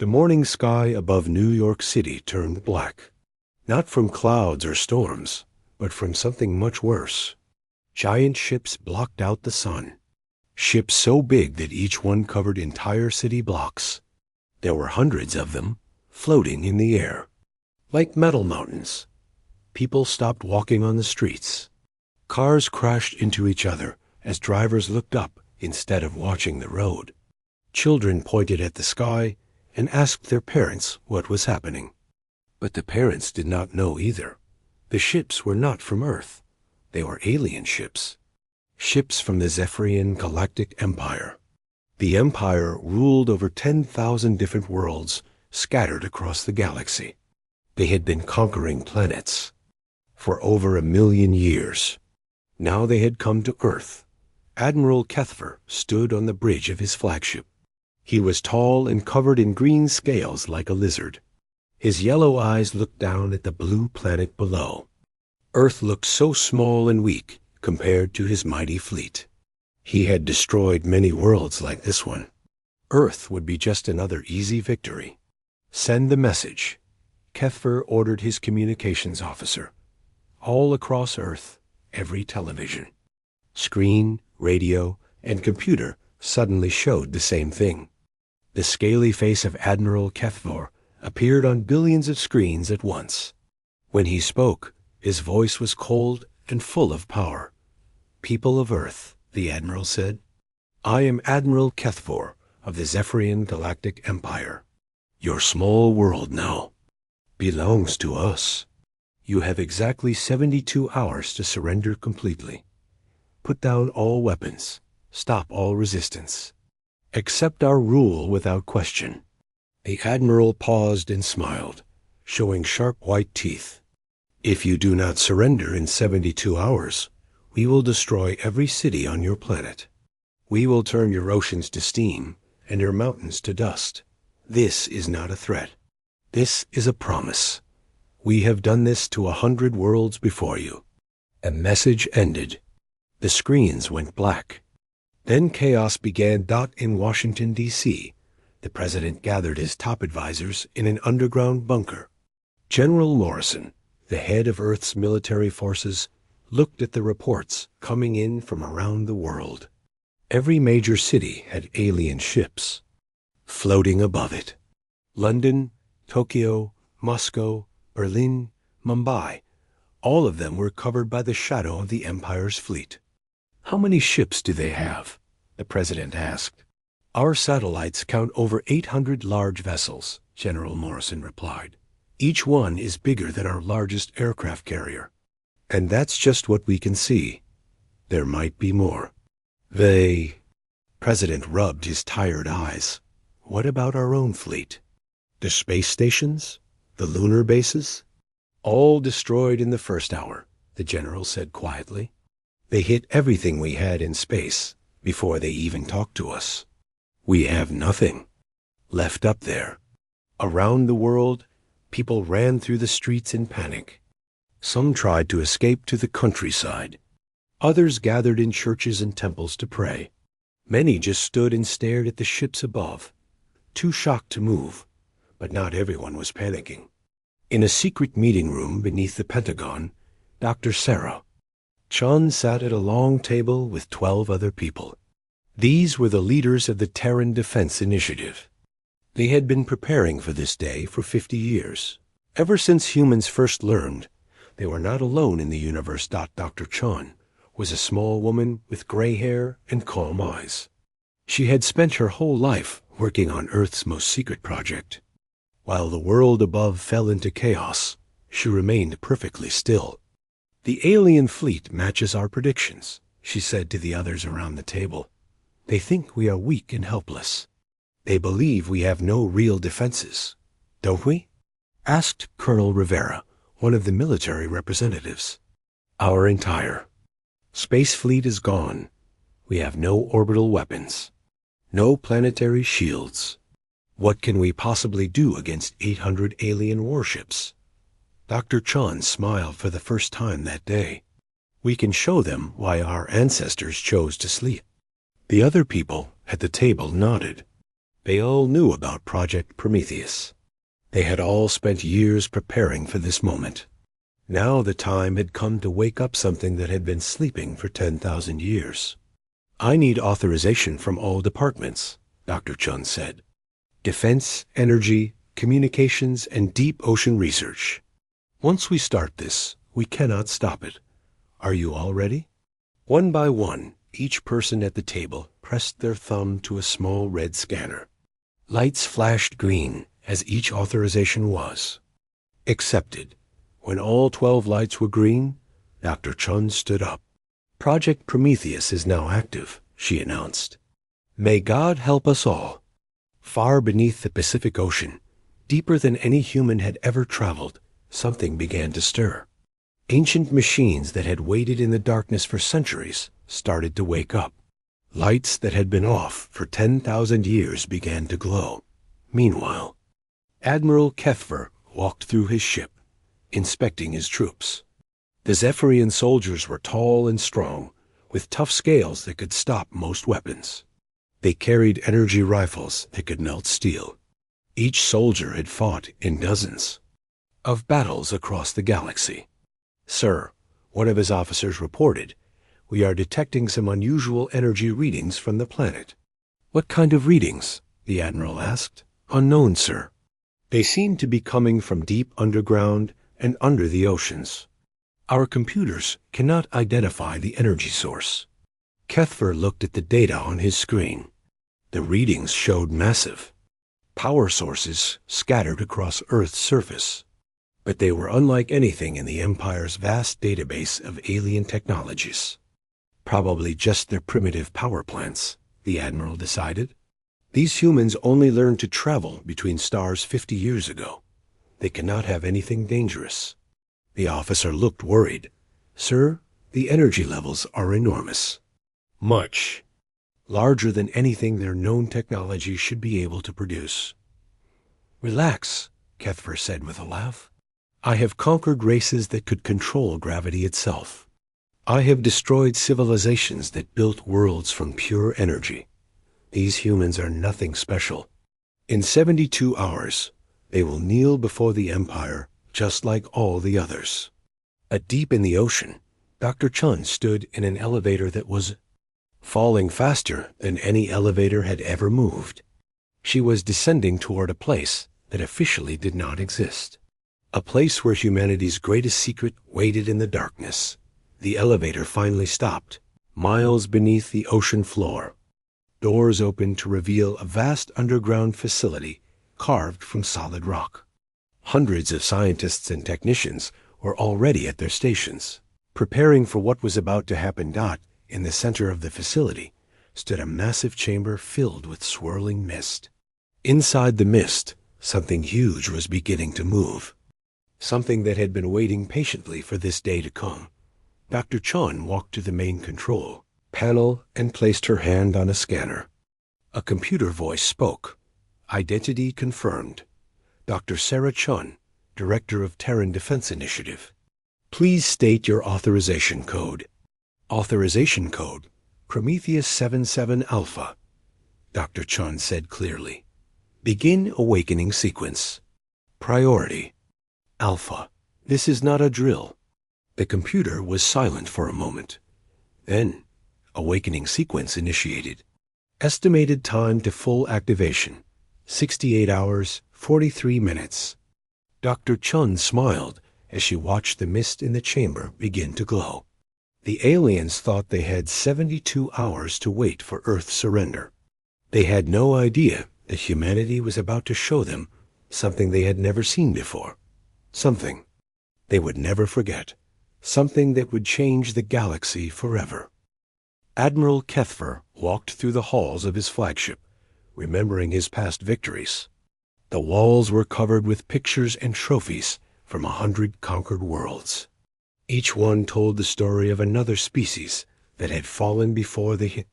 The morning sky above New York City turned black, not from clouds or storms, but from something much worse. Giant ships blocked out the sun, ships so big that each one covered entire city blocks. There were hundreds of them, floating in the air, like metal mountains. People stopped walking on the streets. Cars crashed into each other as drivers looked up instead of watching the road. Children pointed at the sky and asked their parents what was happening. But the parents did not know either. The ships were not from Earth. They were alien ships. Ships from the Zephyrian Galactic Empire. The Empire ruled over 10,000 different worlds scattered across the galaxy. They had been conquering planets for over 1,000,000 years. Now they had come to Earth. Admiral Kethver stood on the bridge of his flagship. He was tall and covered in green scales like a lizard. His yellow eyes looked down at the blue planet below. Earth looked so small and weak compared to his mighty fleet. He had destroyed many worlds like this one. Earth would be just another easy victory. Send the message. Kethver ordered his communications officer. All across Earth, every television, screen, radio, and computer suddenly showed the same thing. The scaly face of Admiral Kethver appeared on billions of screens at once. When he spoke, his voice was cold and full of power. "People of Earth," the Admiral said, "I am Admiral Kethver of the Zephyrian Galactic Empire. Your small world now belongs to us. You have exactly 72 hours to surrender completely. Put down all weapons. Stop all resistance. Accept our rule without question." The Admiral paused and smiled, showing sharp white teeth. "If you do not surrender in 72 hours, we will destroy every city on your planet. We will turn your oceans to steam and your mountains to dust. This is not a threat. This is a promise. We have done this to 100 worlds before you." A message ended. The screens went black. Then chaos began. In Washington, D.C., the president gathered his top advisors in an underground bunker. General Morrison, the head of Earth's military forces, looked at the reports coming in from around the world. Every major city had alien ships floating above it. London, Tokyo, Moscow, Berlin, Mumbai, all of them were covered by the shadow of the Empire's fleet. "How many ships do they have?" the president asked. "Our satellites count over 800 large vessels," General Morrison replied. "Each one is bigger than our largest aircraft carrier. And that's just what we can see. There might be more." The president rubbed his tired eyes. "What about our own fleet? The space stations? The lunar bases?" "All destroyed in the first hour," the general said quietly. "They hit everything we had in space before they even talked to us. We have nothing left up there." Around the world, people ran through the streets in panic. Some tried to escape to the countryside. Others gathered in churches and temples to pray. Many just stood and stared at the ships above, too shocked to move, but not everyone was panicking. In a secret meeting room beneath the Pentagon, Dr. Sarah Chun sat at a long table with 12 other people. These were the leaders of the Terran Defense Initiative. They had been preparing for this day for 50 years. Ever since humans first learned they were not alone in the universe. Dr. Chun was a small woman with gray hair and calm eyes. She had spent her whole life working on Earth's most secret project. While the world above fell into chaos, she remained perfectly still. "The alien fleet matches our predictions," she said to the others around the table. "They think we are weak and helpless. They believe we have no real defenses. Don't we?" asked Colonel Rivera, one of the military representatives. "Our entire space fleet is gone. We have no orbital weapons, no planetary shields. What can we possibly do against 800 alien warships?" Dr. Chun smiled for the first time that day. "We can show them why our ancestors chose to sleep." The other people at the table nodded. They all knew about Project Prometheus. They had all spent years preparing for this moment. Now the time had come to wake up something that had been sleeping for 10,000 years. "I need authorization from all departments," Dr. Chun said. "Defense, energy, communications, and deep ocean research. Once we start this, we cannot stop it. Are you all ready?" One by one, each person at the table pressed their thumb to a small red scanner. Lights flashed green as each authorization was. Accepted. When all 12 lights were green, Dr. Chun stood up. "Project Prometheus is now active," she announced. "May God help us all." Far beneath the Pacific Ocean, deeper than any human had ever traveled, something began to stir. Ancient machines that had waited in the darkness for centuries started to wake up. Lights that had been off for 10,000 years began to glow. Meanwhile, Admiral Kethver walked through his ship, inspecting his troops. The Zephyrian soldiers were tall and strong, with tough scales that could stop most weapons. They carried energy rifles that could melt steel. Each soldier had fought in dozens of battles across the galaxy. "Sir," one of his officers reported, "we are detecting some unusual energy readings from the planet." "What kind of readings?" the Admiral asked. "Unknown, sir. They seem to be coming from deep underground and under the oceans. Our computers cannot identify the energy source." Kethver looked at the data on his screen. The readings showed massive power sources scattered across Earth's surface. But they were unlike anything in the Empire's vast database of alien technologies. Probably just their primitive power plants, the Admiral decided. These humans only learned to travel between stars 50 years ago. They cannot have anything dangerous. The officer looked worried. "Sir, the energy levels are enormous. Much larger than anything their known technology should be able to produce." "Relax," Kethver said with a laugh. "I have conquered races that could control gravity itself. I have destroyed civilizations that built worlds from pure energy. These humans are nothing special. In 72 hours, they will kneel before the Empire just like all the others." Deep in the ocean, Dr. Chun stood in an elevator that was falling faster than any elevator had ever moved. She was descending toward a place that officially did not exist. A place where humanity's greatest secret waited in the darkness. The elevator finally stopped, miles beneath the ocean floor. Doors opened to reveal a vast underground facility carved from solid rock. Hundreds of scientists and technicians were already at their stations, preparing for what was about to happen. In the center of the facility stood a massive chamber filled with swirling mist. Inside the mist, something huge was beginning to move. Something that had been waiting patiently for this day to come. Dr. Chun walked to the main control panel and placed her hand on a scanner. A computer voice spoke. "Identity confirmed. Dr. Sarah Chun, Director of Terran Defense Initiative. Please state your authorization code." "Authorization code, Prometheus 77 Alpha," Dr. Chun said clearly. "Begin awakening sequence. Priority, Alpha. This is not a drill." The computer was silent for a moment. Then, awakening sequence initiated. Estimated time to full activation, 68 hours, 43 minutes. Dr. Chun smiled as she watched the mist in the chamber begin to glow. The aliens thought they had 72 hours to wait for Earth's surrender. They had no idea that humanity was about to show them something they had never seen before. Something they would never forget. Something that would change the galaxy forever. Admiral Kethver walked through the halls of his flagship, remembering his past victories. The walls were covered with pictures and trophies from 100 conquered worlds. Each one told the story of another species that had fallen before the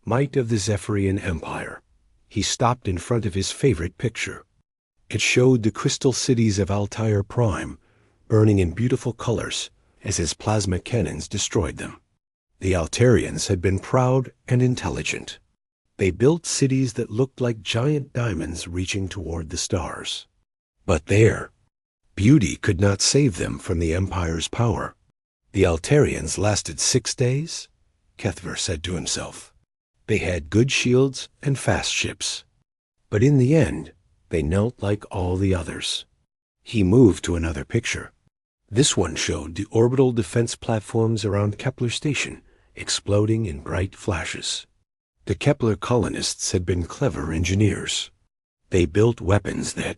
might of the Zephyrian Empire. He stopped in front of his favorite picture. It showed the crystal cities of Altair Prime, burning in beautiful colors as his plasma cannons destroyed them. The Altairians had been proud and intelligent. They built cities that looked like giant diamonds reaching toward the stars. But their beauty could not save them from the Empire's power. The Altarians lasted 6 days, Kethver said to himself. They had good shields and fast ships. But in the end, they knelt like all the others. He moved to another picture. This one showed the orbital defense platforms around Kepler Station exploding in bright flashes. The Kepler colonists had been clever engineers. They built weapons that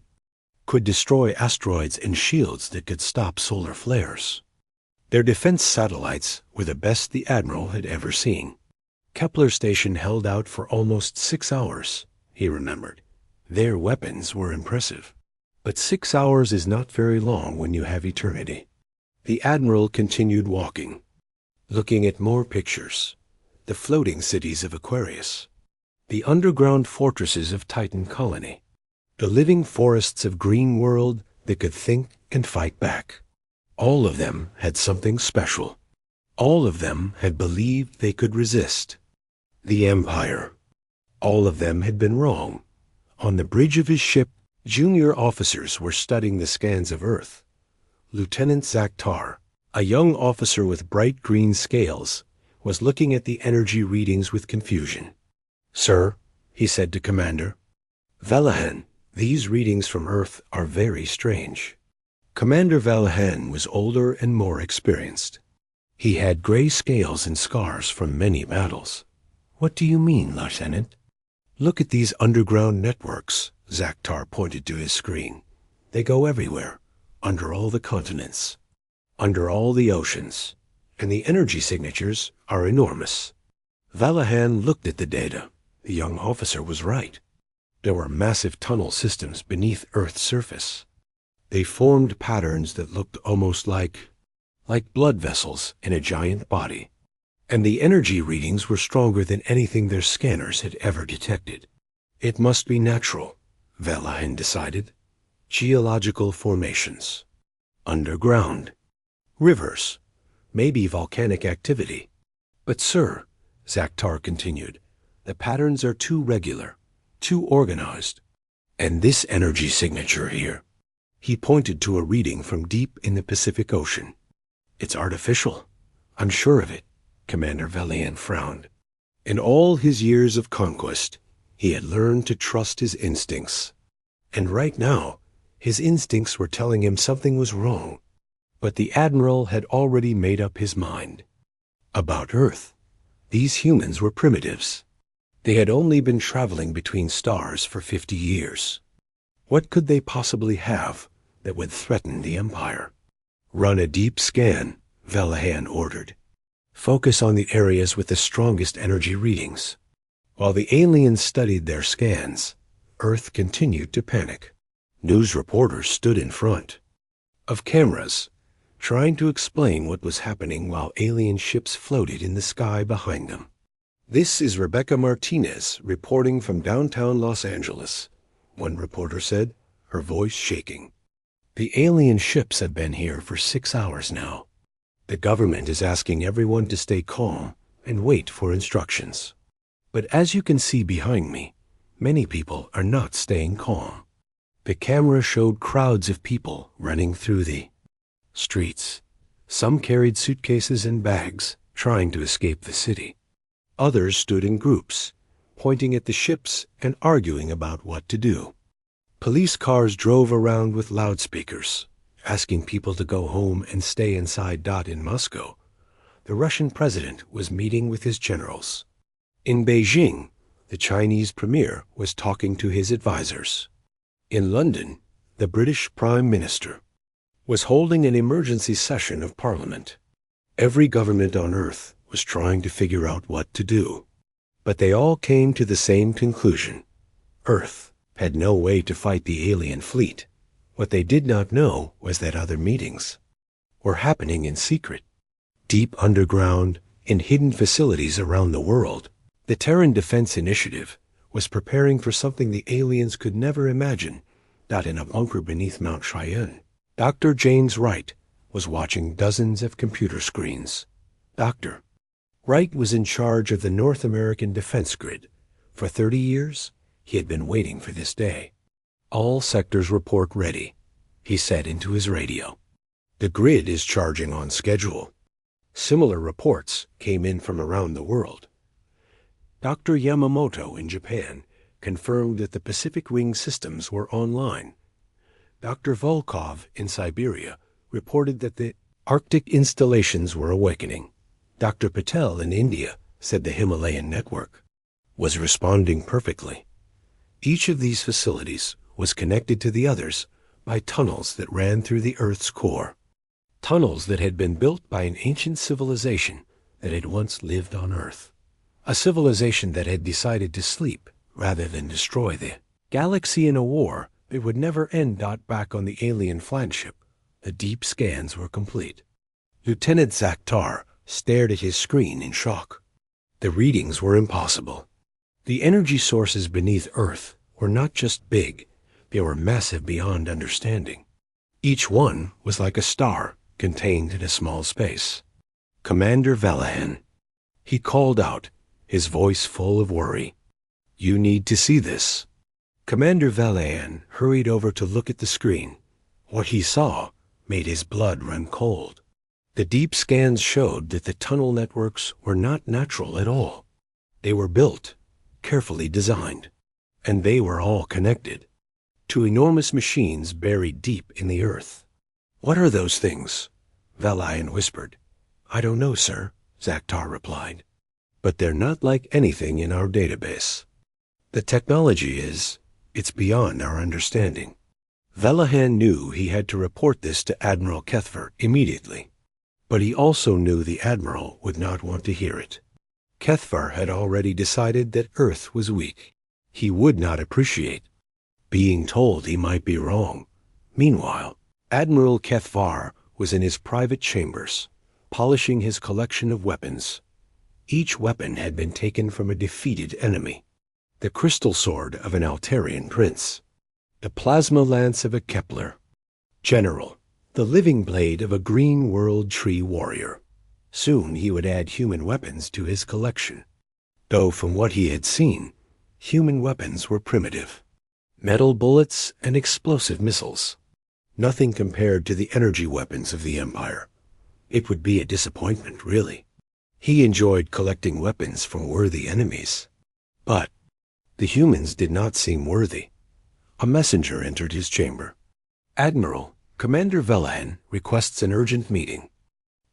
could destroy asteroids and shields that could stop solar flares. Their defense satellites were the best the Admiral had ever seen. Kepler Station held out for almost 6 hours, he remembered. Their weapons were impressive. But 6 hours is not very long when you have eternity. The Admiral continued walking, looking at more pictures. The floating cities of Aquarius, the underground fortresses of Titan Colony, the living forests of Green World that could think and fight back. All of them had something special. All of them had believed they could resist. The Empire. All of them had been wrong. On the bridge of his ship, junior officers were studying the scans of Earth. Lieutenant Zakhtar, a young officer with bright green scales, was looking at the energy readings with confusion. Sir, he said to Commander Velahan, these readings from Earth are very strange. Commander Velahan was older and more experienced. He had gray scales and scars from many battles. What do you mean, Lieutenant? Look at these underground networks, Zakhtar pointed to his screen. They go everywhere, under all the continents, under all the oceans, and the energy signatures are enormous. Velahan looked at the data. The young officer was right. There were massive tunnel systems beneath Earth's surface. They formed patterns that looked almost like blood vessels in a giant body. And the energy readings were stronger than anything their scanners had ever detected. It must be natural, Velahan decided. Geological formations. Underground. Rivers. Maybe volcanic activity. But sir, Zakhtar continued, the patterns are too regular, too organized. And this energy signature here, he pointed to a reading from deep in the Pacific Ocean. It's artificial. I'm sure of it, Commander Velahan frowned. In all his years of conquest, he had learned to trust his instincts. And right now, his instincts were telling him something was wrong. But the Admiral had already made up his mind. About Earth, these humans were primitives. They had only been traveling between stars for 50 years. What could they possibly have that would threaten the Empire? Run a deep scan, Velahan ordered. Focus on the areas with the strongest energy readings. While the aliens studied their scans, Earth continued to panic. News reporters stood in front of cameras, trying to explain what was happening while alien ships floated in the sky behind them. This is Rebecca Martinez reporting from downtown Los Angeles, one reporter said, her voice shaking. The alien ships have been here for 6 hours now. The government is asking everyone to stay calm and wait for instructions. But as you can see behind me, many people are not staying calm. The camera showed crowds of people running through the streets. Some carried suitcases and bags, trying to escape the city. Others stood in groups, pointing at the ships and arguing about what to do. Police cars drove around with loudspeakers, asking people to go home and stay inside. In Moscow, the Russian president was meeting with his generals. In Beijing, the Chinese premier was talking to his advisors. In London, the British Prime Minister was holding an emergency session of Parliament. Every government on Earth was trying to figure out what to do. But they all came to the same conclusion. Earth had no way to fight the alien fleet. What they did not know was that other meetings were happening in secret, deep underground, in hidden facilities around the world. The Terran Defense Initiative was preparing for something the aliens could never imagine, not in a bunker beneath Mount Cheyenne. Dr. James Wright was watching dozens of computer screens. Dr. Wright was in charge of the North American defense grid, For 30 years, he had been waiting for this day. "All sectors report ready," he said into his radio. "The grid is charging on schedule." Similar reports came in from around the world. Dr. Yamamoto in Japan confirmed that the Pacific Ring systems were online. Dr. Volkov in Siberia reported that the Arctic installations were awakening. Dr. Patel in India said the Himalayan network was responding perfectly. Each of these facilities was connected to the others by tunnels that ran through the Earth's core. Tunnels that had been built by an ancient civilization that had once lived on Earth. A civilization that had decided to sleep rather than destroy the galaxy in a war that would never end. Back on the alien flagship, the deep scans were complete. Lieutenant Zakhtar stared at his screen in shock. The readings were impossible. The energy sources beneath Earth were not just big, they were massive beyond understanding. Each one was like a star contained in a small space. "Commander Valahan," he called out, his voice full of worry. "You need to see this." Commander Valahan hurried over to look at the screen. What he saw made his blood run cold. The deep scans showed that the tunnel networks were not natural at all. They were built, carefully designed, and they were all connected to enormous machines buried deep in the Earth. "What are those things?" Valahan whispered. "I don't know, sir," Zakhtar replied. "But they're not like anything in our database. The technology it's beyond our understanding." Valahan knew he had to report this to Admiral Kethver immediately, but he also knew the Admiral would not want to hear it. Kethver had already decided that Earth was weak. He would not appreciate being told he might be wrong. Meanwhile, Admiral Kethvar was in his private chambers, polishing his collection of weapons. Each weapon had been taken from a defeated enemy. The crystal sword of an Altarian prince, the plasma lance of a Kepler general, the living blade of a green world tree warrior. Soon he would add human weapons to his collection. Though from what he had seen, human weapons were primitive. Metal bullets and explosive missiles. Nothing compared to the energy weapons of the Empire. It would be a disappointment, really. He enjoyed collecting weapons from worthy enemies. But the humans did not seem worthy. A messenger entered his chamber. "Admiral, Commander Valahan requests an urgent meeting."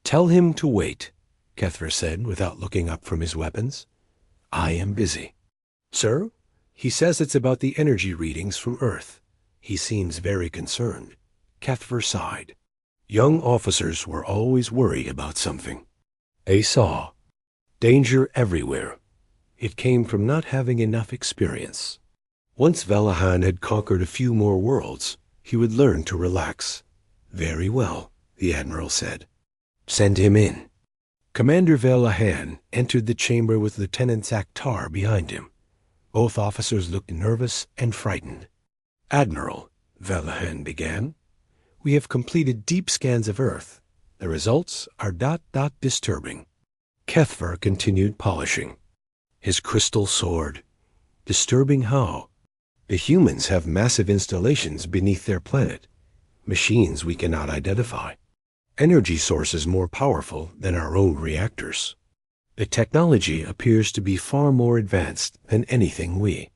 "Tell him to wait," Kethver said without looking up from his weapons. "I am busy." "Sir? He says it's about the energy readings from Earth. He seems very concerned." Kethver sighed. Young officers were always worried about something. They saw danger everywhere. It came from not having enough experience. Once Valahan had conquered a few more worlds, he would learn to relax. "Very well," the Admiral said. "Send him in." Commander Valahan entered the chamber with Lieutenant Zakhtar behind him. Both officers looked nervous and frightened. "Admiral," Valahan began, "we have completed deep scans of Earth. The results are disturbing." Kethver continued polishing his crystal sword. "Disturbing how?" "The humans have massive installations beneath their planet, machines we cannot identify, energy sources more powerful than our own reactors. The technology appears to be far more advanced than anything we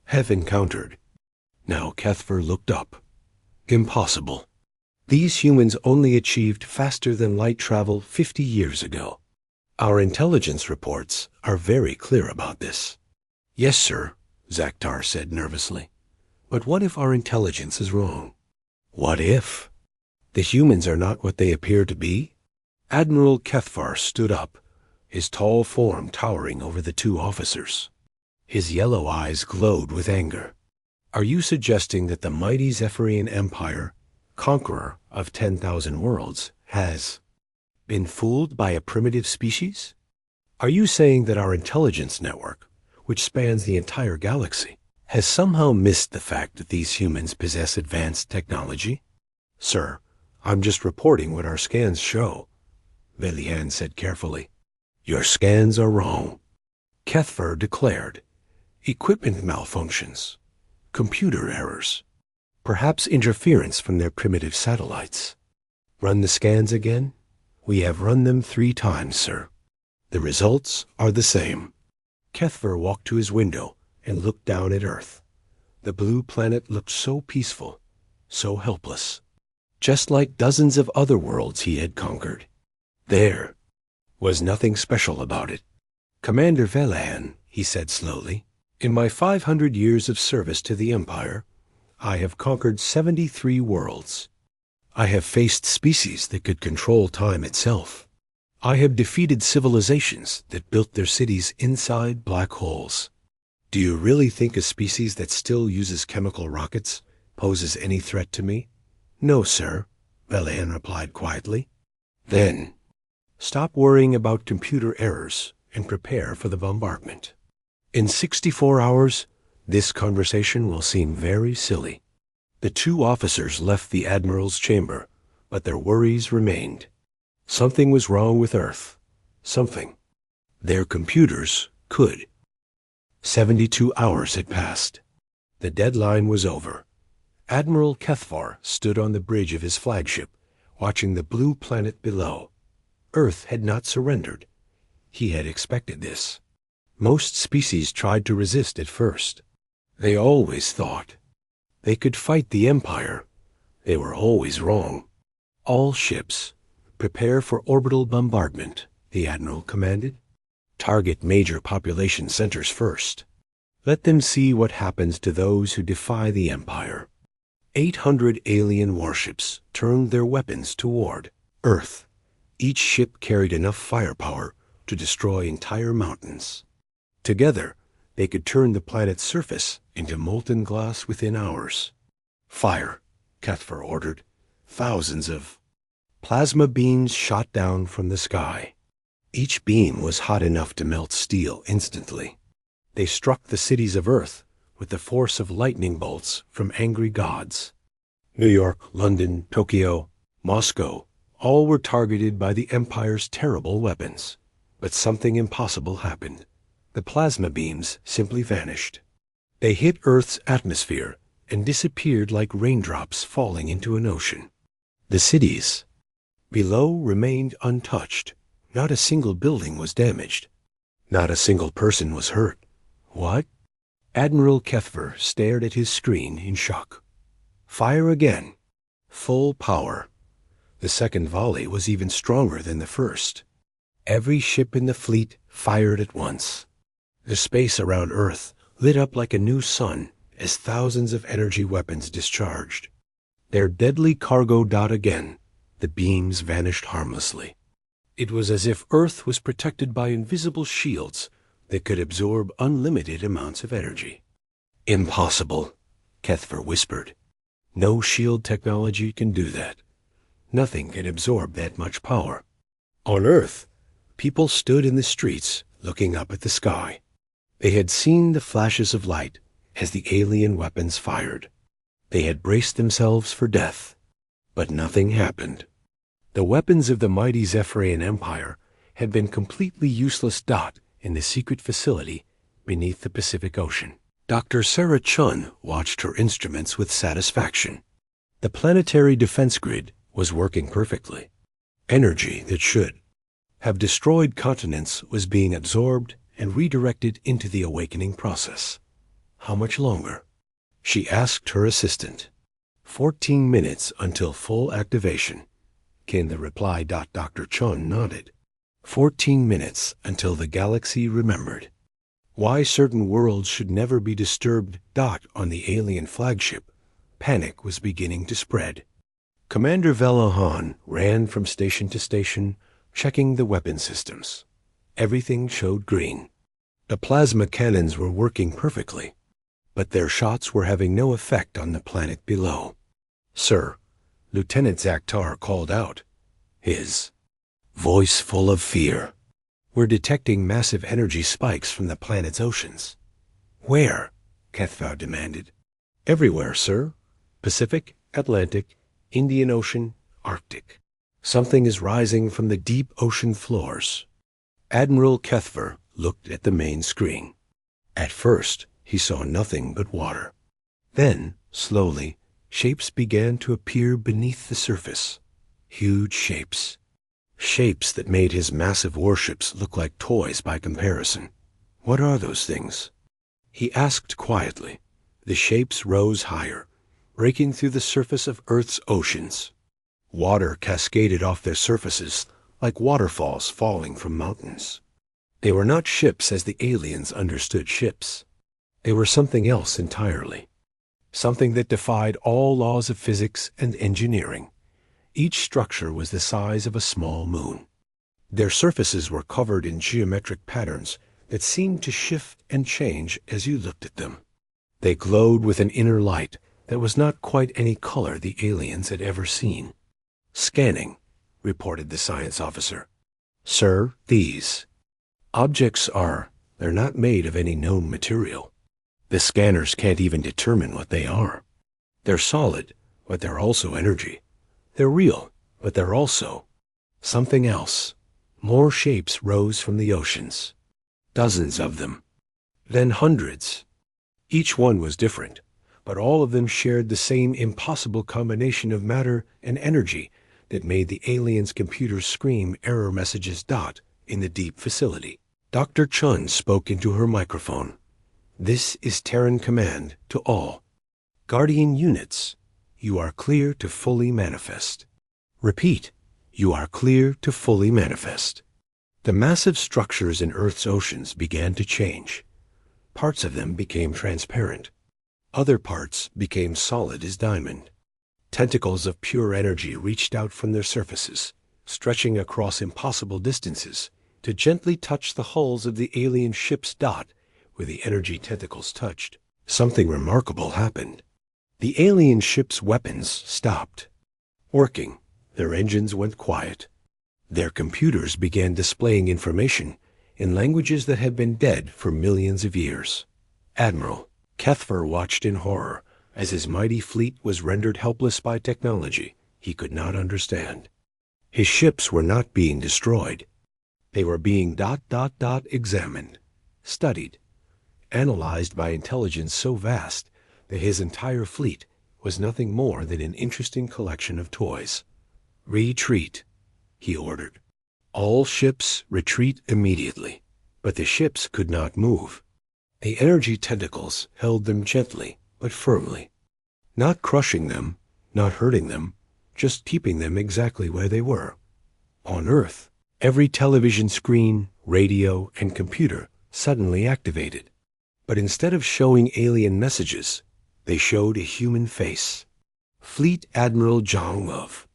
have encountered." Now Kethver looked up. "Impossible. These humans only achieved faster than light travel 50 years ago. Our intelligence reports are very clear about this." "Yes, sir," Zakhtar said nervously. "But what if our intelligence is wrong? What if the humans are not what they appear to be?" Admiral Kethvar stood up, his tall form towering over the two officers. His yellow eyes glowed with anger. "Are you suggesting that the mighty Zephyrian Empire, conqueror of 10,000 worlds, has been fooled by a primitive species? Are you saying that our intelligence network, which spans the entire galaxy, has somehow missed the fact that these humans possess advanced technology?" "Sir, I'm just reporting what our scans show," Valahan said carefully. "Your scans are wrong," Kethver declared. Equipment malfunctions, computer errors, perhaps interference from their primitive satellites. Run the scans again? We have run them 3 times, sir. The results are the same. Kethver walked to his window and looked down at Earth. The blue planet looked so peaceful, so helpless, just like dozens of other worlds he had conquered. There was nothing special about it. Commander Velahan, he said slowly, in my 500 years of service to the Empire, I have conquered 73 worlds. I have faced species that could control time itself. I have defeated civilizations that built their cities inside black holes. Do you really think a species that still uses chemical rockets poses any threat to me? No, sir, Velahan replied quietly. Then, stop worrying about computer errors and prepare for the bombardment. In 64 hours, this conversation will seem very silly. The 2 officers left the Admiral's chamber, but their worries remained. Something was wrong with Earth. Something. Their computers could. 72 hours had passed. The deadline was over. Admiral Kethvar stood on the bridge of his flagship, watching the blue planet below. Earth had not surrendered. He had expected this. Most species tried to resist at first. They always thought they could fight the Empire. They were always wrong. All ships, prepare for orbital bombardment, the Admiral commanded. Target major population centers first. Let them see what happens to those who defy the Empire. 800 alien warships turned their weapons toward Earth. Each ship carried enough firepower to destroy entire mountains. Together, they could turn the planet's surface into molten glass within hours. Fire, Kethver ordered. Thousands of plasma beams shot down from the sky. Each beam was hot enough to melt steel instantly. They struck the cities of Earth with the force of lightning bolts from angry gods. New York, London, Tokyo, Moscow, all were targeted by the Empire's terrible weapons. But something impossible happened. The plasma beams simply vanished. They hit Earth's atmosphere and disappeared like raindrops falling into an ocean. The cities below remained untouched. Not a single building was damaged. Not a single person was hurt. What? Admiral Kethver stared at his screen in shock. Fire again. Full power. The second volley was even stronger than the first. Every ship in the fleet fired at once. The space around Earth lit up like a new sun as thousands of energy weapons discharged. Their deadly cargo dot again. The beams vanished harmlessly. It was as if Earth was protected by invisible shields that could absorb unlimited amounts of energy. Impossible, Kethver whispered. No shield technology can do that. Nothing can absorb that much power. On Earth, people stood in the streets looking up at the sky. They had seen the flashes of light as the alien weapons fired. They had braced themselves for death, but nothing happened. The weapons of the mighty Zephyrian Empire had been completely useless dot in the secret facility beneath the Pacific Ocean. Dr. Sarah Chun watched her instruments with satisfaction. The planetary defense grid was working perfectly. Energy that should have destroyed continents was being absorbed and redirected into the awakening process. How much longer? She asked her assistant. 14 minutes until full activation, came the reply. Dr. Chun nodded. 14 minutes until the galaxy remembered. Why certain worlds should never be disturbed. On the alien flagship, panic was beginning to spread. Commander Velahan ran from station to station, checking the weapon systems. Everything showed green. The plasma cannons were working perfectly, but their shots were having no effect on the planet below. Sir, Lieutenant Zakhtar called out, his voice full of fear. We're detecting massive energy spikes from the planet's oceans. Where? Kethvar demanded. Everywhere, sir. Pacific, Atlantic, Indian Ocean, Arctic. Something is rising from the deep ocean floors. Admiral Kethvar looked at the main screen. At first, He saw nothing but water. Then, slowly, shapes began to appear beneath the surface. Huge shapes. Shapes that made his massive warships look like toys by comparison. What are those things? He asked quietly. The shapes rose higher, breaking through the surface of Earth's oceans. Water cascaded off their surfaces like waterfalls falling from mountains. They were not ships as the aliens understood ships. They were something else entirely. Something that defied all laws of physics and engineering. Each structure was the size of a small moon. Their surfaces were covered in geometric patterns that seemed to shift and change as you looked at them. They glowed with an inner light that was not quite any color the aliens had ever seen. "Scanning," reported the science officer. "Sir, these objects they're not made of any known material. The scanners can't even determine what they are. They're solid, but they're also energy. They're real, but they're also something else." More shapes rose from the oceans. Dozens of them. Then hundreds. Each one was different, but all of them shared the same impossible combination of matter and energy that made the aliens' computers scream error messages in the deep facility. Dr. Chun spoke into her microphone. "This is Terran Command to all. Guardian units, you are clear to fully manifest. Repeat, you are clear to fully manifest." The massive structures in Earth's oceans began to change. Parts of them became transparent. Other parts became solid as diamond. Tentacles of pure energy reached out from their surfaces, stretching across impossible distances, to gently touch the hulls of the alien ships where the energy tentacles touched. Something remarkable happened. The alien ships' weapons stopped working. Their engines went quiet. Their computers began displaying information in languages that had been dead for millions of years. Admiral Kethfer watched in horror as his mighty fleet was rendered helpless by technology he could not understand. His ships were not being destroyed. They were being examined, studied, analyzed by intelligence so vast that his entire fleet was nothing more than an interesting collection of toys. "Retreat," he ordered. "All ships retreat immediately." But the ships could not move. The energy tentacles held them gently but firmly, not crushing them, not hurting them, just keeping them exactly where they were. On Earth, every television screen, radio, and computer suddenly activated. But instead of showing alien messages, they showed a human face. Fleet Admiral Zhang of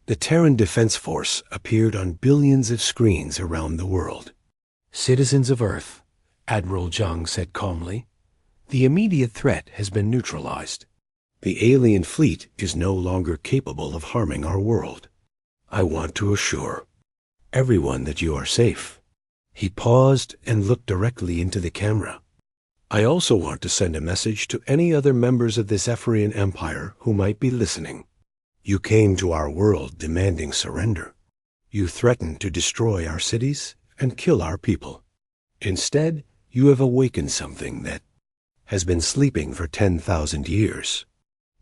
the Terran Defense Force appeared on billions of screens around the world. "Citizens of Earth," Admiral Zhang said calmly, "the immediate threat has been neutralized. The alien fleet is no longer capable of harming our world. I want to assure everyone that you are safe." He paused and looked directly into the camera. "I also want to send a message to any other members of the Zephyrian Empire who might be listening. You came to our world demanding surrender. You threatened to destroy our cities and kill our people. Instead, you have awakened something that has been sleeping for 10,000 years.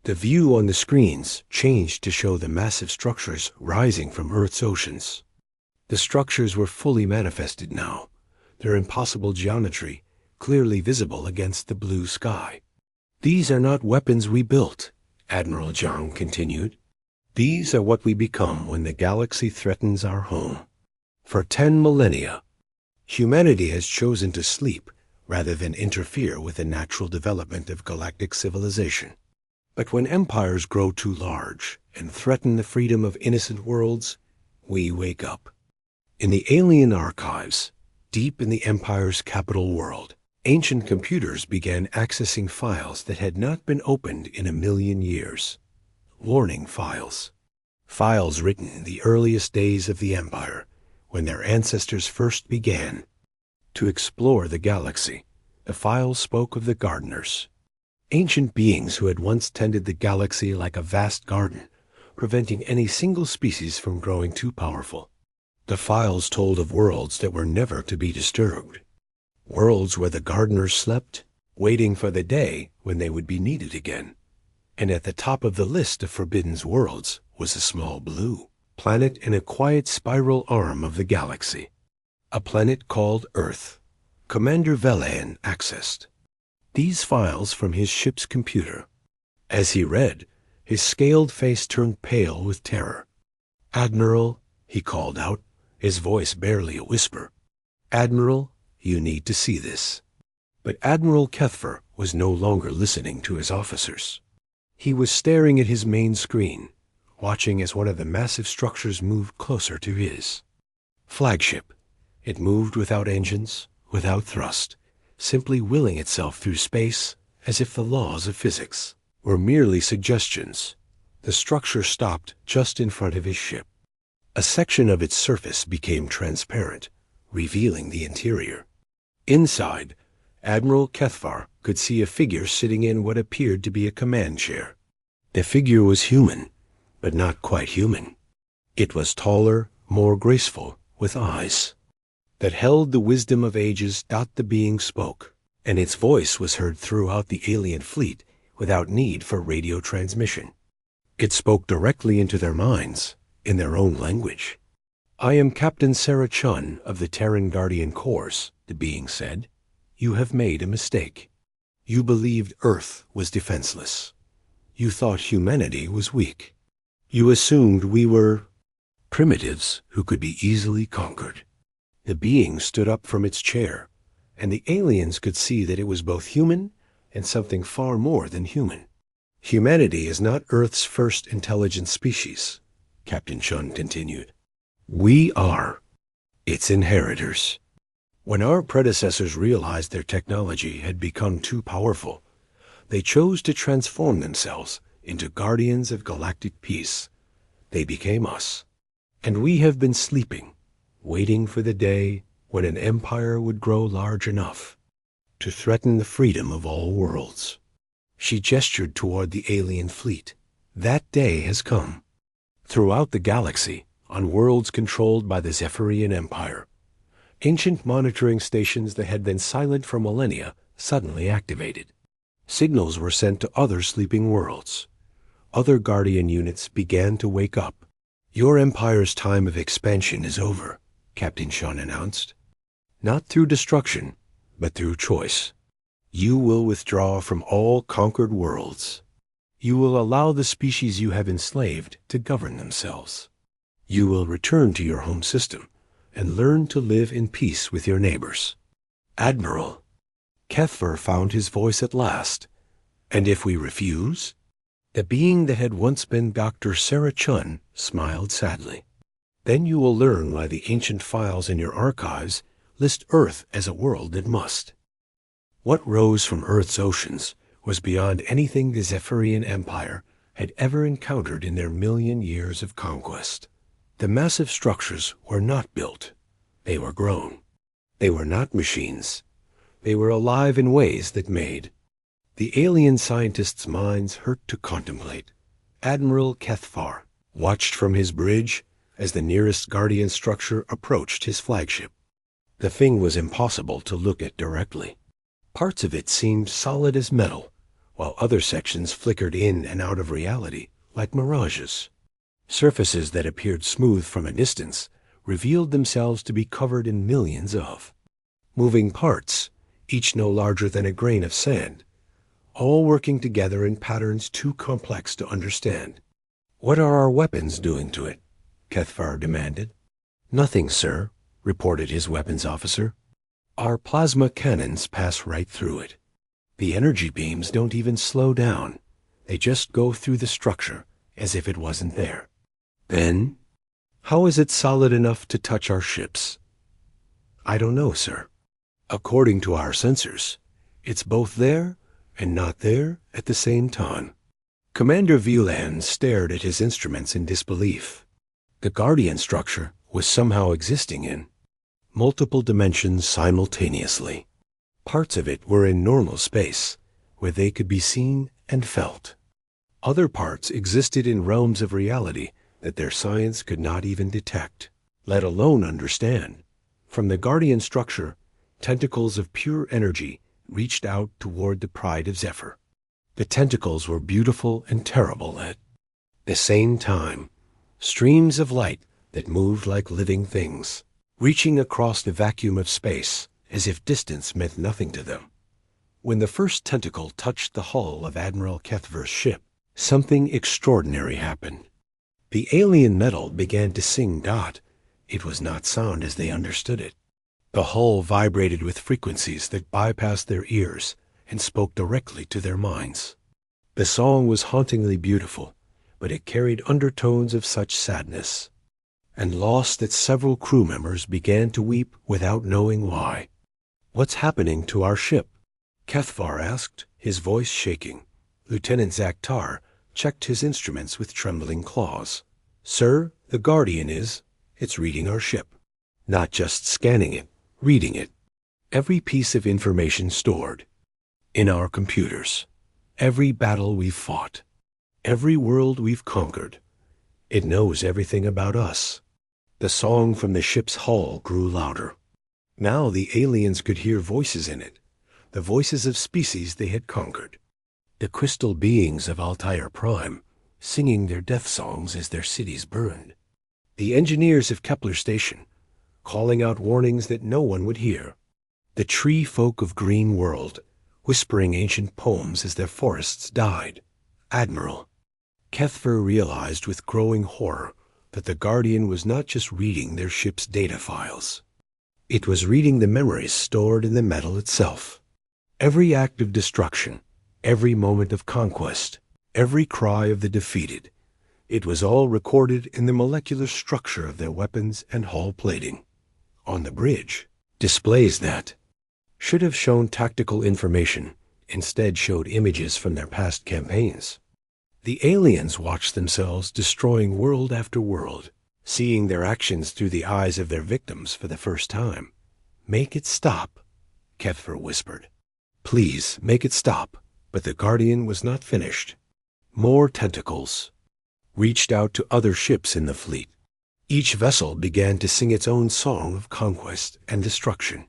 The view on the screens changed to show the massive structures rising from Earth's oceans. The structures were fully manifested now, their impossible geometry clearly visible against the blue sky. "These are not weapons we built," Admiral Zhang continued. "These are what we become when the galaxy threatens our home. For 10 millennia, humanity has chosen to sleep rather than interfere with the natural development of galactic civilization. But when empires grow too large and threaten the freedom of innocent worlds, we wake up. In the alien archives, deep in the Empire's capital world, ancient computers began accessing files that had not been opened in a million years. Warning files. Files written in the earliest days of the Empire, when their ancestors first began to explore the galaxy. The files spoke of the gardeners, ancient beings who had once tended the galaxy like a vast garden, preventing any single species from growing too powerful. The files told of worlds that were never to be disturbed. Worlds where the gardeners slept, waiting for the day when they would be needed again. And at the top of the list of forbidden worlds was a small blue planet in a quiet spiral arm of the galaxy. A planet called Earth. Commander Velahan accessed these files from his ship's computer. As he read, his scaled face turned pale with terror. "Admiral," he called out, his voice barely a whisper. "Admiral, you need to see this." But Admiral Kethfer was no longer listening to his officers. He was staring at his main screen, watching as one of the massive structures moved closer to his flagship. It moved without engines, without thrust, simply willing itself through space as if the laws of physics were merely suggestions. The structure stopped just in front of his ship. A section of its surface became transparent, revealing the interior. Inside, Admiral Kethvar could see a figure sitting in what appeared to be a command chair. The figure was human, but not quite human. It was taller, more graceful, with eyes that held the wisdom of ages. The being spoke, and its voice was heard throughout the alien fleet without need for radio transmission. It spoke directly into their minds, in their own language. "I am Captain Sarah Chun of the Terran Guardian Corps," the being said. "You have made a mistake. You believed Earth was defenseless. You thought humanity was weak. You assumed we were primitives who could be easily conquered." The being stood up from its chair, and the aliens could see that it was both human and something far more than human. "Humanity is not Earth's first intelligent species," Captain Chun continued. "We are its inheritors. When our predecessors realized their technology had become too powerful, they chose to transform themselves into guardians of galactic peace. They became us, and we have been sleeping, waiting for the day when an empire would grow large enough to threaten the freedom of all worlds." She gestured toward the alien fleet. "That day has come. Throughout the galaxy, on worlds controlled by the Zephyrian Empire, ancient monitoring stations that had been silent for millennia suddenly activated. Signals were sent to other sleeping worlds. Other Guardian units began to wake up. "Your empire's time of expansion is over," Captain Chun announced. "Not through destruction, but through choice. You will withdraw from all conquered worlds. You will allow the species you have enslaved to govern themselves. You will return to your home system and learn to live in peace with your neighbors." "Admiral," Kethfer found his voice at last. "And if we refuse?" The being that had once been Dr. Sarah Chun smiled sadly. "Then you will learn why the ancient files in your archives list Earth as a world that must. What rose from Earth's oceans was beyond anything the Zephyrian Empire had ever encountered in their million years of conquest. The massive structures were not built. They were grown. They were not machines. They were alive in ways that made." The alien scientists' minds hurt to contemplate. Admiral Kethvar watched from his bridge as the nearest Guardian structure approached his flagship. The thing was impossible to look at directly. Parts of it seemed solid as metal, while other sections flickered in and out of reality like mirages. Surfaces that appeared smooth from a distance revealed themselves to be covered in millions of moving parts, each no larger than a grain of sand, all working together in patterns too complex to understand. "What are our weapons doing to it?" Kethvar demanded. "Nothing, sir," reported his weapons officer. "Our plasma cannons pass right through it. The energy beams don't even slow down. They just go through the structure as if it wasn't there." "Then, how is it solid enough to touch our ships?" "I don't know, sir. According to our sensors, it's both there and not there at the same time." Commander Velahan stared at his instruments in disbelief. The Guardian structure was somehow existing in multiple dimensions simultaneously. Parts of it were in normal space, where they could be seen and felt. Other parts existed in realms of reality that their science could not even detect, let alone understand. From the Guardian structure, tentacles of pure energy reached out toward the pride of Zephyr. The tentacles were beautiful and terrible at the same time, streams of light that moved like living things, reaching across the vacuum of space as if distance meant nothing to them. When the first tentacle touched the hull of Admiral Kethver's ship, something extraordinary happened. The alien metal began to sing dot. It was not sound as they understood it. The hull vibrated with frequencies that bypassed their ears and spoke directly to their minds. The song was hauntingly beautiful, but it carried undertones of such sadness and loss that several crew members began to weep without knowing why. "What's happening to our ship?" Kethvar asked, his voice shaking. Lieutenant Zaktar checked his instruments with trembling claws. "Sir, the Guardian it's reading our ship. Not just scanning it, reading it. Every piece of information stored. In our computers. Every battle we've fought. Every world we've conquered. It knows everything about us." The song from the ship's hull grew louder. Now the aliens could hear voices in it, the voices of species they had conquered. The crystal beings of Altair Prime, singing their death songs as their cities burned. The engineers of Kepler Station, calling out warnings that no one would hear. The tree folk of Green World, whispering ancient poems as their forests died. Admiral Kethver realized with growing horror that the Guardian was not just reading their ship's data files. It was reading the memories stored in the metal itself. Every act of destruction, every moment of conquest, every cry of the defeated. It was all recorded in the molecular structure of their weapons and hull plating. On the bridge, displays that should have shown tactical information, instead showed images from their past campaigns. The aliens watched themselves destroying world after world, seeing their actions through the eyes of their victims for the first time. "Make it stop," Kethver whispered. "Please, make it stop." But the Guardian was not finished. More tentacles reached out to other ships in the fleet. Each vessel began to sing its own song of conquest and destruction.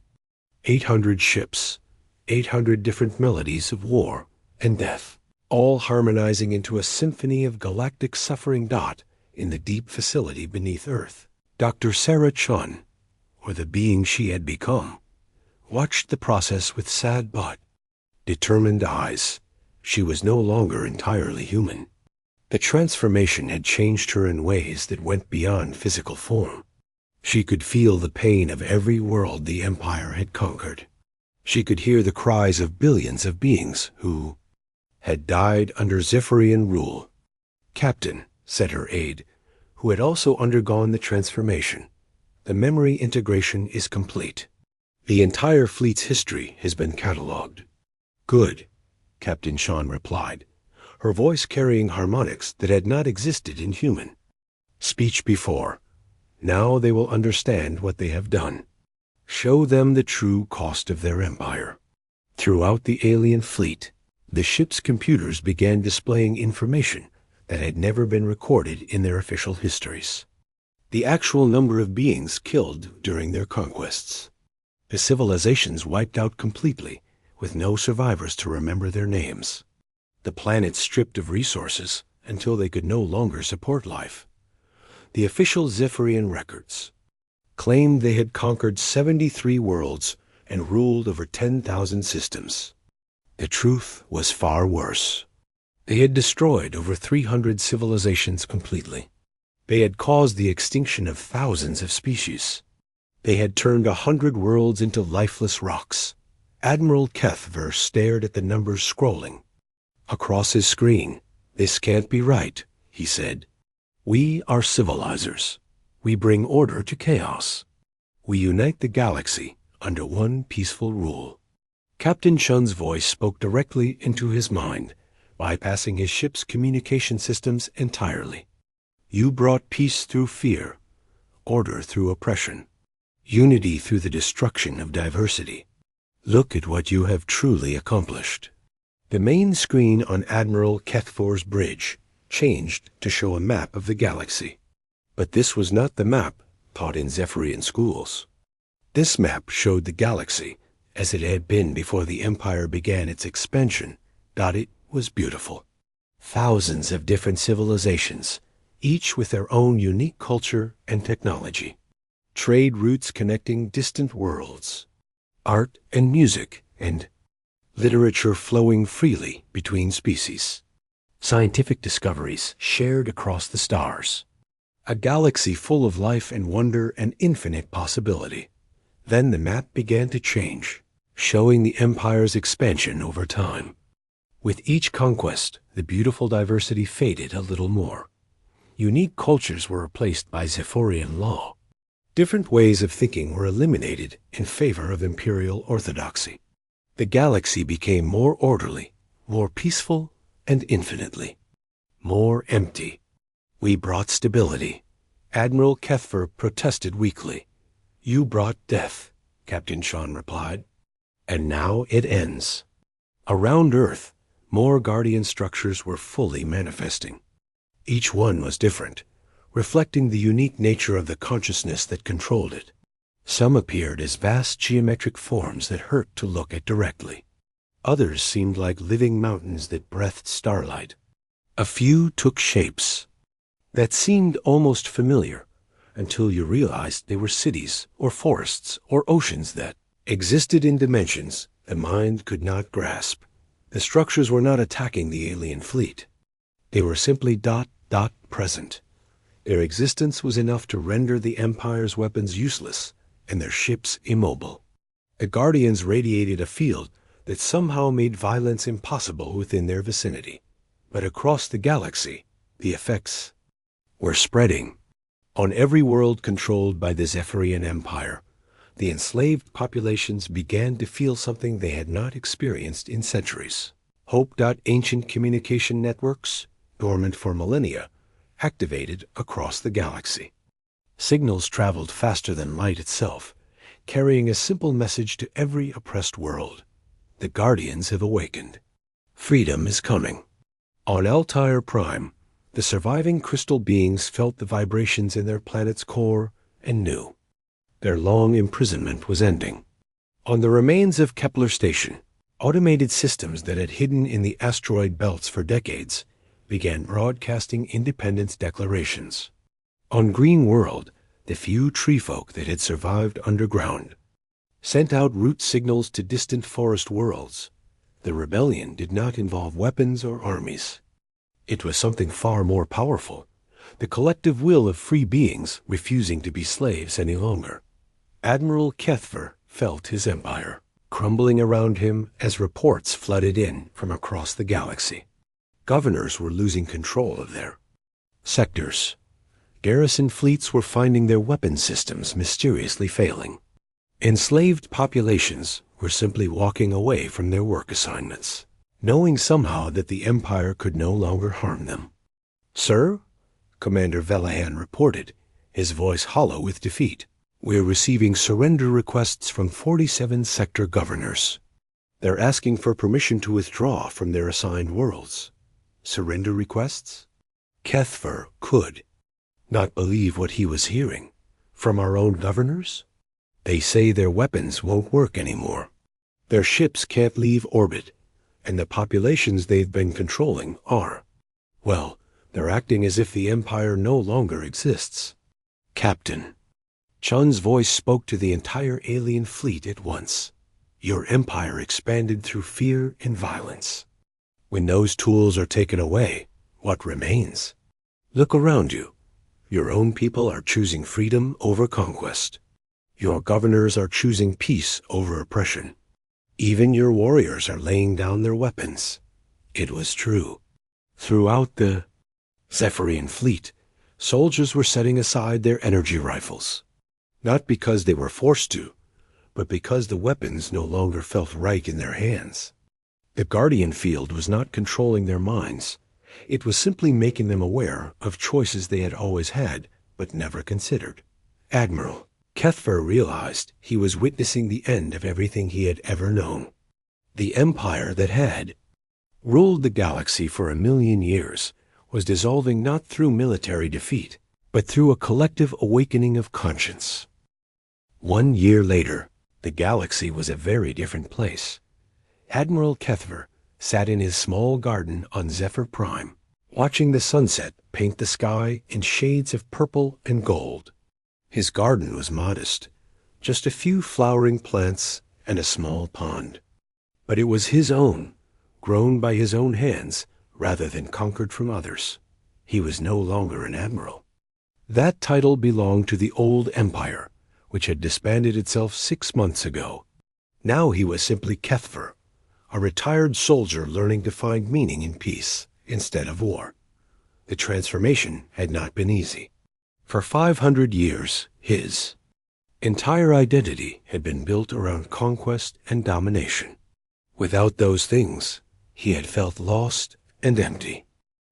800 ships, 800 different melodies of war and death, all harmonizing into a symphony of galactic suffering dot in the deep facility beneath Earth. Dr. Sarah Chun, or the being she had become, watched the process with sad but determined eyes. She was no longer entirely human. The transformation had changed her in ways that went beyond physical form. She could feel the pain of every world the Empire had conquered. She could hear the cries of billions of beings who had died under Zephyrian rule. "Captain," said her aide, who had also undergone the transformation, "the memory integration is complete. The entire fleet's history has been catalogued." "Good," Captain Sean replied, her voice carrying harmonics that had not existed in human speech before. "Now they will understand what they have done. Show them the true cost of their empire." Throughout the alien fleet, the ship's computers began displaying information that had never been recorded in their official histories. The actual number of beings killed during their conquests. The civilizations wiped out completely, with no survivors to remember their names. The planet stripped of resources until they could no longer support life. The official Zephyrian records claimed they had conquered 73 worlds and ruled over 10,000 systems. The truth was far worse. They had destroyed over 300 civilizations completely. They had caused the extinction of thousands of species. They had turned 100 worlds into lifeless rocks. Admiral Kethver stared at the numbers scrolling across his screen. "This can't be right," he said. "We are civilizers. We bring order to chaos. We unite the galaxy under one peaceful rule." Captain Chun's voice spoke directly into his mind, bypassing his ship's communication systems entirely. "You brought peace through fear, order through oppression, unity through the destruction of diversity. Look at what you have truly accomplished." The main screen on Admiral Kethver's bridge changed to show a map of the galaxy. But this was not the map taught in Zephyrian schools. This map showed the galaxy as it had been before the Empire began its expansion. It was beautiful. Thousands of different civilizations, each with their own unique culture and technology. Trade routes connecting distant worlds. Art and music and literature flowing freely between species. Scientific discoveries shared across the stars. A galaxy full of life and wonder and infinite possibility. Then the map began to change, showing the Empire's expansion over time. With each conquest, the beautiful diversity faded a little more. Unique cultures were replaced by Zephyrian law. Different ways of thinking were eliminated in favor of imperial orthodoxy. The galaxy became more orderly, more peaceful, and infinitely more empty. We brought stability. Admiral Kethver protested weakly. You brought death, Captain Sean replied. And now it ends. Around Earth, more Guardian structures were fully manifesting. Each one was different, reflecting the unique nature of the consciousness that controlled it. Some appeared as vast geometric forms that hurt to look at directly. Others seemed like living mountains that breathed starlight. A few took shapes that seemed almost familiar until you realized they were cities or forests or oceans that existed in dimensions the mind could not grasp. The structures were not attacking the alien fleet. They were simply present. Their existence was enough to render the Empire's weapons useless and their ships immobile. The Guardians radiated a field that somehow made violence impossible within their vicinity. But across the galaxy, the effects were spreading. On every world controlled by the Zephyrian Empire, the enslaved populations began to feel something they had not experienced in centuries. Hope. Ancient communication networks, dormant for millennia, activated across the galaxy. Signals traveled faster than light itself, carrying a simple message to every oppressed world. The Guardians have awakened. Freedom is coming. On Altair Prime, the surviving crystal beings felt the vibrations in their planet's core and knew their long imprisonment was ending. On the remains of Kepler Station, automated systems that had hidden in the asteroid belts for decades began broadcasting independence declarations. On Green World, the few tree folk that had survived underground sent out route signals to distant forest worlds. The rebellion did not involve weapons or armies. It was something far more powerful, the collective will of free beings refusing to be slaves any longer. Admiral Kethver felt his empire crumbling around him as reports flooded in from across the galaxy. Governors were losing control of their sectors. Garrison fleets were finding their weapon systems mysteriously failing. Enslaved populations were simply walking away from their work assignments, knowing somehow that the Empire could no longer harm them. Sir, Commander Velahan reported, his voice hollow with defeat. We're receiving surrender requests from 47 sector governors. They're asking for permission to withdraw from their assigned worlds. Surrender requests? Kethver could not believe what he was hearing. From our own governors? They say their weapons won't work anymore. Their ships can't leave orbit, and the populations they've been controlling are. Well, they're acting as if the Empire no longer exists. Captain. Chun's voice spoke to the entire alien fleet at once. Your empire expanded through fear and violence. When those tools are taken away, what remains? Look around you. Your own people are choosing freedom over conquest. Your governors are choosing peace over oppression. Even your warriors are laying down their weapons. It was true. Throughout the Zephyrian fleet, soldiers were setting aside their energy rifles. Not because they were forced to, but because the weapons no longer felt right in their hands. The Guardian field was not controlling their minds. It was simply making them aware of choices they had always had, but never considered. Admiral Kethver realized he was witnessing the end of everything he had ever known. The empire that had ruled the galaxy for 1,000,000 years was dissolving not through military defeat, but through a collective awakening of conscience. 1 year later, The galaxy was a very different place. Admiral Kethver sat in his small garden on Zephyr Prime, watching the sunset paint the sky in shades of purple and gold. His garden was modest, just a few flowering plants and a small pond. But it was his own, grown by his own hands rather than conquered from others. He was no longer an admiral. That title belonged to the old empire, which had disbanded itself 6 months ago. Now he was simply Kethver, a retired soldier learning to find meaning in peace instead of war. The transformation had not been easy. For 500 years, his entire identity had been built around conquest and domination. Without those things, he had felt lost and empty.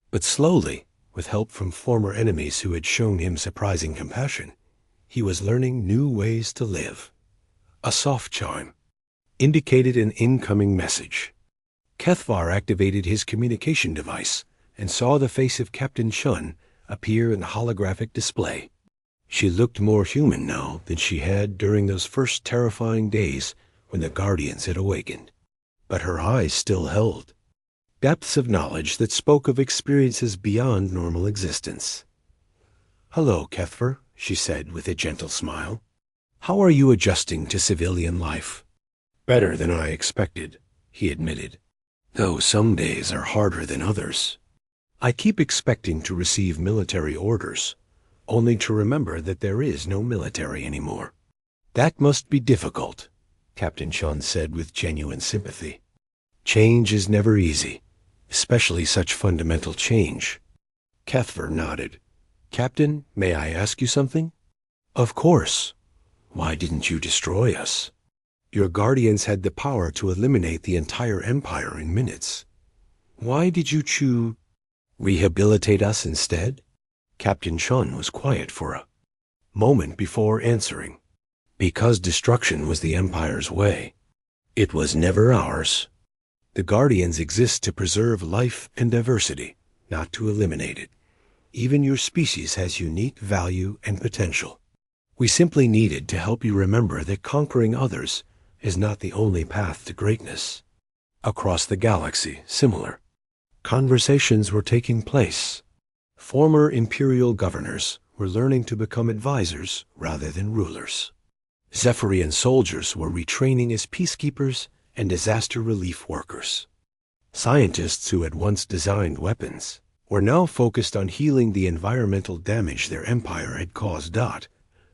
But slowly, with help from former enemies who had shown him surprising compassion, he was learning new ways to live. A soft chime indicated an incoming message. Kethvar activated his communication device and saw the face of Captain Chun appear in the holographic display. She looked more human now than she had during those first terrifying days when the Guardians had awakened. But her eyes still held depths of knowledge that spoke of experiences beyond normal existence. "Hello, Kethver," she said with a gentle smile. "How are you adjusting to civilian life?" "Better than I expected," he admitted, "though some days are harder than others. I keep expecting to receive military orders, only to remember that there is no military anymore." "That must be difficult," Captain Chun said with genuine sympathy. "Change is never easy, especially such fundamental change." Kethver nodded. "Captain, may I ask you something?" "Of course. Why didn't you destroy us? Your Guardians had the power to eliminate the entire Empire in minutes. Why did you choose rehabilitate us instead?" Captain Chun was quiet for a moment before answering. "Because destruction was the Empire's way. It was never ours. The Guardians exist to preserve life and diversity, not to eliminate it. Even your species has unique value and potential. We simply needed to help you remember that conquering others is not the only path to greatness." Across the galaxy, similar conversations were taking place. Former Imperial governors were learning to become advisors rather than rulers. Zephyrian soldiers were retraining as peacekeepers and disaster relief workers. Scientists who had once designed weapons were now focused on healing the environmental damage their empire had caused.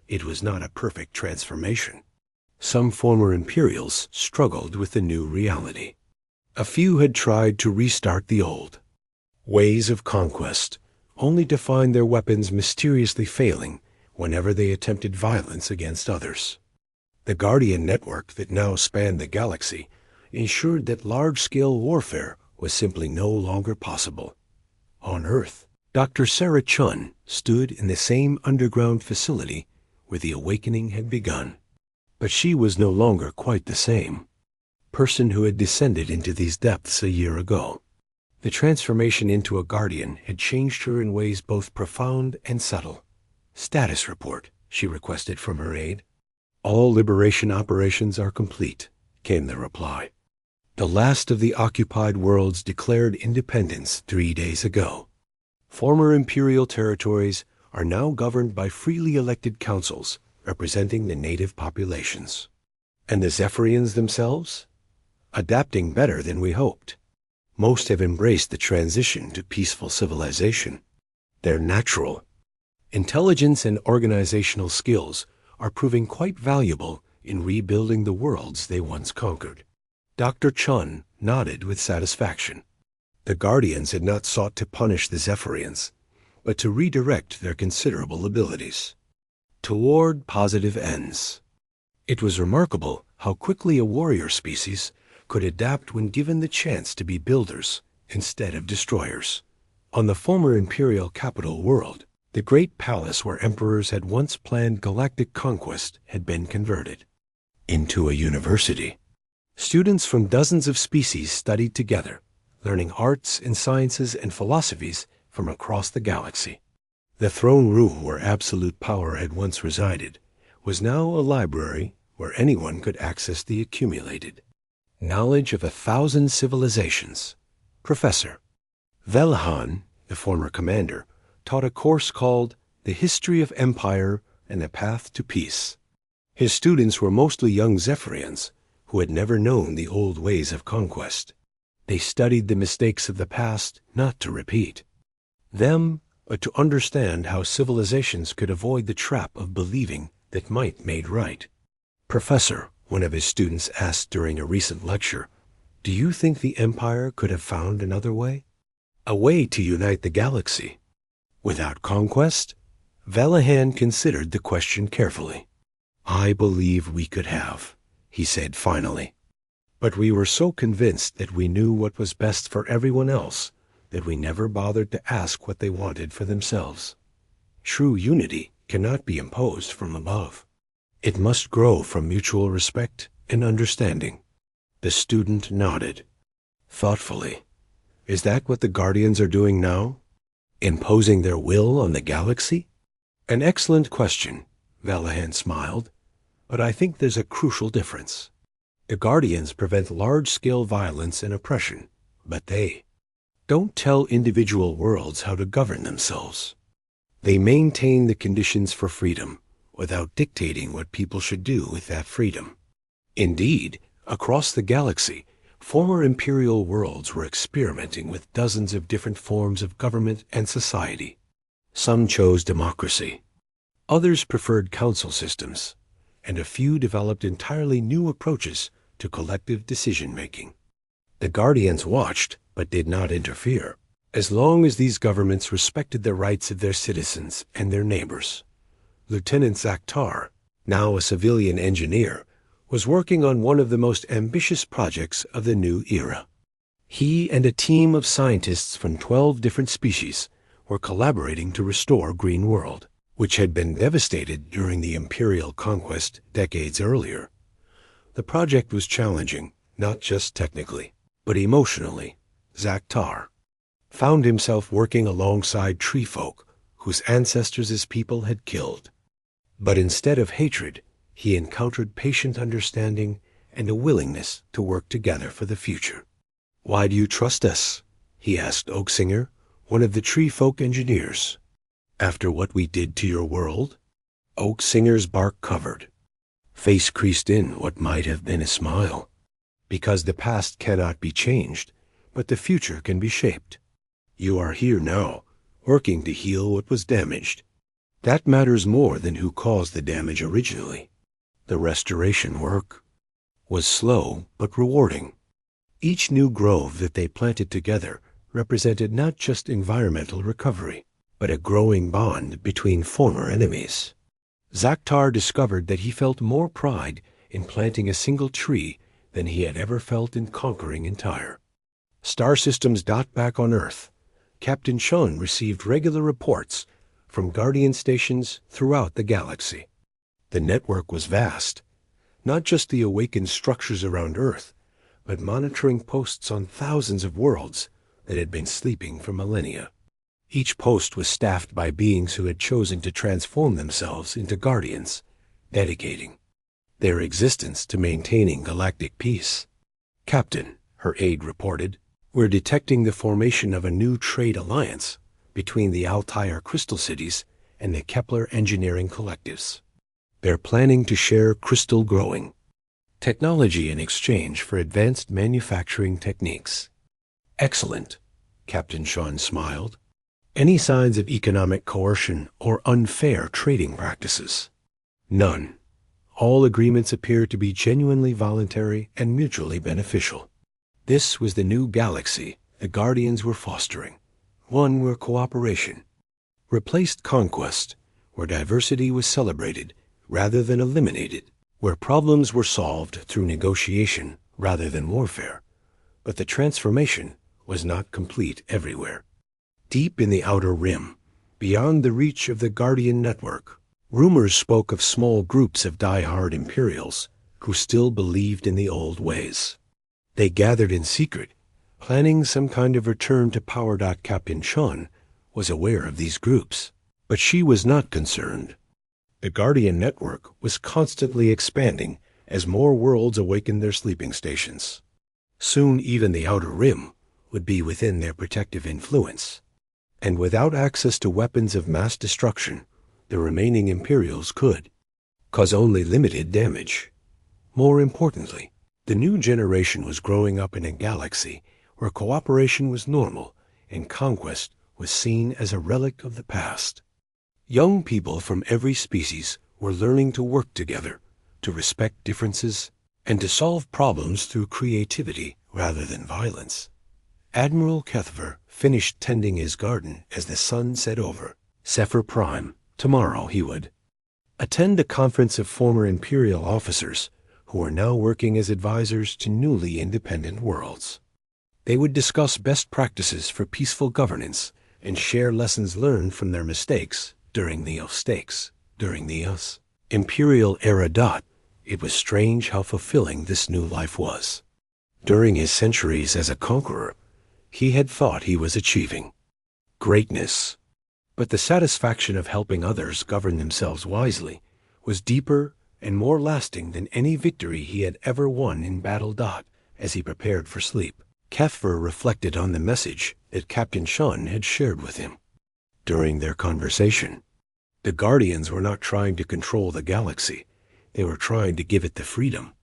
It was not a perfect transformation. Some former Imperials struggled with the new reality. A few had tried to restart the old ways of conquest, only to find their weapons mysteriously failing whenever they attempted violence against others. The Guardian network that now spanned the galaxy ensured that large-scale warfare was simply no longer possible. On Earth, Dr. Sarah Chun stood in the same underground facility where the awakening had begun. But she was no longer quite the same person who had descended into these depths a year ago. The transformation into a Guardian had changed her in ways both profound and subtle. "Status report," she requested from her aide. "All liberation operations are complete," came the reply. "The last of the occupied worlds declared independence 3 days ago. Former Imperial territories are now governed by freely elected councils representing the native populations." "And the Zephyrians themselves?" "Adapting better than we hoped. Most have embraced the transition to peaceful civilization. Their natural intelligence and organizational skills are proving quite valuable in rebuilding the worlds they once conquered." Dr. Chun nodded with satisfaction. The Guardians had not sought to punish the Zephyrians, but to redirect their considerable abilities toward positive ends. It was remarkable how quickly a warrior species could adapt when given the chance to be builders instead of destroyers. On the former Imperial capital world, the great palace where emperors had once planned galactic conquest had been converted into a university. Students from dozens of species studied together, learning arts and sciences and philosophies from across the galaxy. The throne room where absolute power had once resided was now a library where where anyone could access the accumulated knowledge of 1,000 civilizations. Professor Velahan, the former commander, taught a course called The History of Empire and the Path to Peace. His students were mostly young Zephyrians who had never known the old ways of conquest. They studied the mistakes of the past not to repeat them, but to understand how civilizations could avoid the trap of believing that might made right. Professor, one of his students asked during a recent lecture, do you think the Empire could have found another way? A way to unite the galaxy? Without conquest? Velahan considered the question carefully. I believe we could have, he said finally. But we were so convinced that we knew what was best for everyone else that we never bothered to ask what they wanted for themselves. True unity cannot be imposed from above. It must grow from mutual respect and understanding. The student nodded thoughtfully. Is that what the Guardians are doing now? Imposing their will on the galaxy? An excellent question, Velahan smiled, but I think there's a crucial difference. The Guardians prevent large-scale violence and oppression, but they don't tell individual worlds how to govern themselves. They maintain the conditions for freedom without dictating what people should do with that freedom. Indeed, across the galaxy, former imperial worlds were experimenting with dozens of different forms of government and society. Some chose democracy. Others preferred council systems, and a few developed entirely new approaches to collective decision-making. The Guardians watched, but did not interfere, as long as these governments respected the rights of their citizens and their neighbors. Lieutenant Zakhtar, now a civilian engineer, was working on one of the most ambitious projects of the new era. He and a team of scientists from 12 different species were collaborating to restore Green World, which had been devastated during the Imperial conquest decades earlier. The project was challenging, not just technically, but emotionally. Zakhtar found himself working alongside tree folk whose ancestors his people had killed. But instead of hatred, he encountered patient understanding and a willingness to work together for the future. Why do you trust us? He asked Oaksinger, one of the tree folk engineers. After what we did to your world? Oaksinger's bark covered. Face creased in what might have been a smile. Because the past cannot be changed, but the future can be shaped. You are here now, working to heal what was damaged. That matters more than who caused the damage originally. The restoration work was slow but rewarding. Each new grove that they planted together represented not just environmental recovery, but a growing bond between former enemies. Zakhtar discovered that he felt more pride in planting a single tree than he had ever felt in conquering entire star systems. Back on Earth, Captain Chun received regular reports from Guardian stations throughout the galaxy. The network was vast, not just the awakened structures around Earth, but monitoring posts on thousands of worlds that had been sleeping for millennia. Each post was staffed by beings who had chosen to transform themselves into Guardians, dedicating their existence to maintaining galactic peace. Captain, her aide reported, we're detecting the formation of a new trade alliance between the Altair crystal cities and the Kepler engineering collectives. They're planning to share crystal growing technology in exchange for advanced manufacturing techniques. Excellent, Captain Sean smiled. Any signs of economic coercion or unfair trading practices? None. All agreements appear to be genuinely voluntary and mutually beneficial. This was the new galaxy the Guardians were fostering, one where cooperation replaced conquest, where diversity was celebrated rather than eliminated, where problems were solved through negotiation rather than warfare. But the transformation was not complete everywhere. Deep in the outer rim, beyond the reach of the Guardian network, rumors spoke of small groups of die-hard Imperials who still believed in the old ways. They gathered in secret, planning some kind of return to power. Captain Chun was aware of these groups, but she was not concerned. The Guardian network was constantly expanding as more worlds awakened their sleeping stations. Soon even the Outer Rim would be within their protective influence. And without access to weapons of mass destruction, the remaining Imperials could cause only limited damage. More importantly, the new generation was growing up in a galaxy where cooperation was normal and conquest was seen as a relic of the past. Young people from every species were learning to work together, to respect differences, and to solve problems through creativity rather than violence. Admiral Kethver finished tending his garden as the sun set over Sephir Prime. Tomorrow he would attend a conference of former Imperial officers who were now working as advisors to newly independent worlds. They would discuss best practices for peaceful governance and share lessons learned from their mistakes during the Imperial era. It was strange how fulfilling this new life was. During his centuries as a conqueror, he had thought he was achieving greatness. But the satisfaction of helping others govern themselves wisely was deeper and more lasting than any victory he had ever won in battle. As he prepared for sleep, Kethver reflected on the message that Captain Shun had shared with him. During their conversation, the Guardians were not trying to control the galaxy. They were trying to give it the freedom